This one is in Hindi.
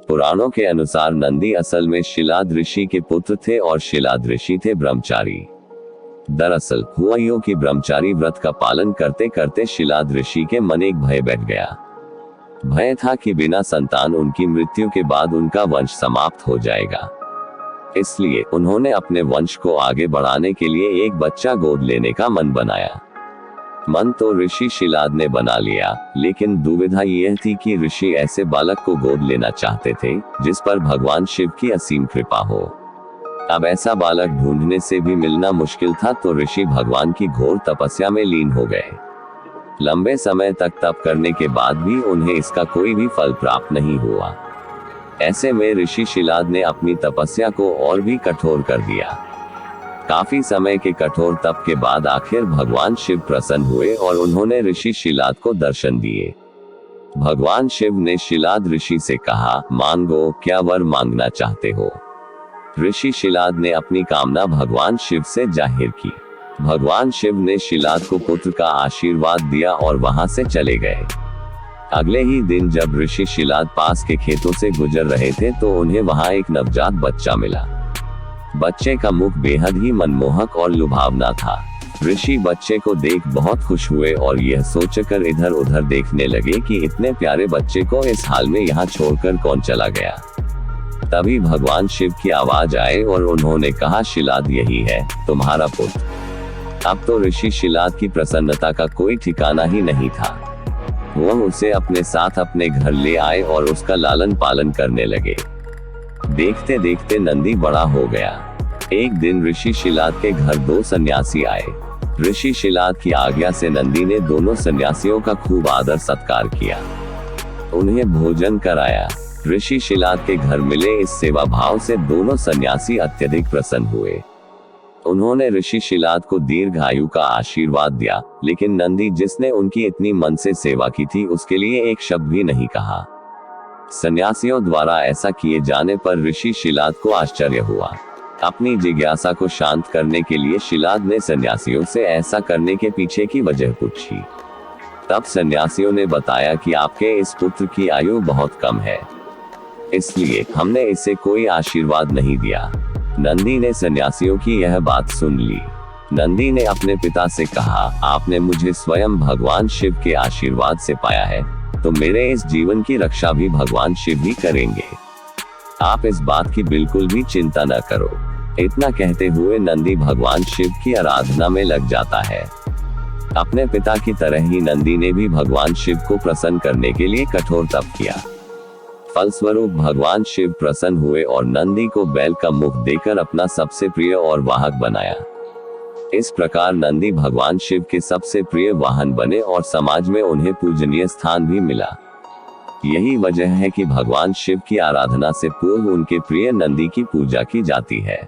पुराणों के अनुसार नंदी असल में शिलाद ऋषि के पुत्र थे और शिलाद ऋषि थे ब्रह्मचारी। दरअसल हुआ यूं कि ब्रह्मचारी व्रत का पालन करते करते शिलाद ऋषि के मन एक भय बैठ गया। भय था कि बिना संतान उनकी मृत्यु के बाद उनका वंश समाप्त हो जाएगा। इसलिए उन्होंने अपने वंश को आगे बढ़ाने के लिए एक बच्चा गोद लेने का मन बनाया। मन तो ऋषि शिलाद ने बना लिया, लेकिन दुविधा यह थी कि ऋषि ऐसे बालक को गोद लेना चाहते थे जिस पर भगवान शिव की असीम कृपा हो। अब ऐसा बालक ढूंढने से भी मिलना मुश्किल था, तो ऋषि भगवान की घोर तपस्या में लीन हो गए। लंबे समय तक तप करने के बाद भी उन्हें इसका कोई भी फल प्राप्त नहीं हुआ। ऐसे में ऋषि शिलाद ने अपनी तपस्या को और भी कठोर कर दिया। काफी समय के कठोर तप के बाद आखिर भगवान शिव प्रसन्न हुए और उन्होंने ऋषि शिलाद को दर्शन दिए। भगवान शिव ने शिलाद ऋषि से कहा, मांगो, क्या वर मांगना चाहते हो। ऋषि शिलाद ने अपनी कामना भगवान शिव से जाहिर की। भगवान शिव ने शिलाद को पुत्र का आशीर्वाद दिया और वहां से चले गए। अगले ही दिन जब ऋषि शिलाद पास के खेतों से गुजर रहे थे तो उन्हें वहां एक नवजात बच्चा मिला। बच्चे का मुख बेहद ही मनमोहक और लुभावना था। ऋषि बच्चे को देख बहुत खुश हुए और यह सोचकर इधर उधर देखने लगे कि इतने प्यारे बच्चे को इस हाल में यहाँ छोड़कर कौन चला गया। तभी भगवान शिव की आवाज आए और उन्होंने कहा, शिलाद यही है तुम्हारा पुत्र। अब तो ऋषि शिलाद की प्रसन्नता का कोई ठिकाना ही नहीं था। वह उसे अपने साथ अपने घर ले आए और उसका लालन पालन करने लगे। देखते देखते नंदी बड़ा हो गया। एक दिन ऋषि शिलाद के घर 2 सन्यासी आए। ऋषि शिलाद की आज्ञा से नंदी ने दोनों सन्यासियों का खूब आदर सत्कार किया, उन्हें भोजन कराया। ऋषि शिलाद के घर मिले इस सेवा भाव से दोनों सन्यासी अत्यधिक प्रसन्न हुए। उन्होंने ऋषि शिलाद को दीर्घायु का आशीर्वाद दिया, लेकिन नंदी जिसने उनकी इतनी मन से सेवा की थी उसके लिए एक शब्द भी नहीं कहा। सन्यासियों द्वारा ऐसा किए जाने पर ऋषि शिलाद को आश्चर्य हुआ। अपनी जिज्ञासा को शांत करने के लिए शिलाद ने सन्यासियों से ऐसा करने के पीछे की वजह पूछी। तब सन्यासियों ने बताया कि आपके इस पुत्र की आयु बहुत कम है, इसलिए हमने इसे कोई आशीर्वाद नहीं दिया। नंदी ने सन्यासियों की यह बात सुन ली। नंदी ने अपने पिता से कहा, आपने मुझे स्वयं भगवान शिव के आशीर्वाद से पाया है, तो मेरे इस जीवन की रक्षा भी भगवान शिव ही करेंगे। आप इस बात की बिल्कुल भी चिंता न करो। इतना कहते हुए नंदी भगवान शिव की आराधना में लग जाता है। अपने पिता की तरह ही नंदी ने भी भगवान शिव को प्रसन्न करने के लिए कठोर तप किया। फलस्वरूप भगवान शिव प्रसन्न हुए और नंदी को बैल का मुख देकर अपना सबसे प्रिय और वाहक बनाया। इस प्रकार नंदी भगवान शिव के सबसे प्रिय वाहन बने और समाज में उन्हें पूजनीय स्थान भी मिला। यही वजह है कि भगवान शिव की आराधना से पूर्व उनके प्रिय नंदी की पूजा की जाती है।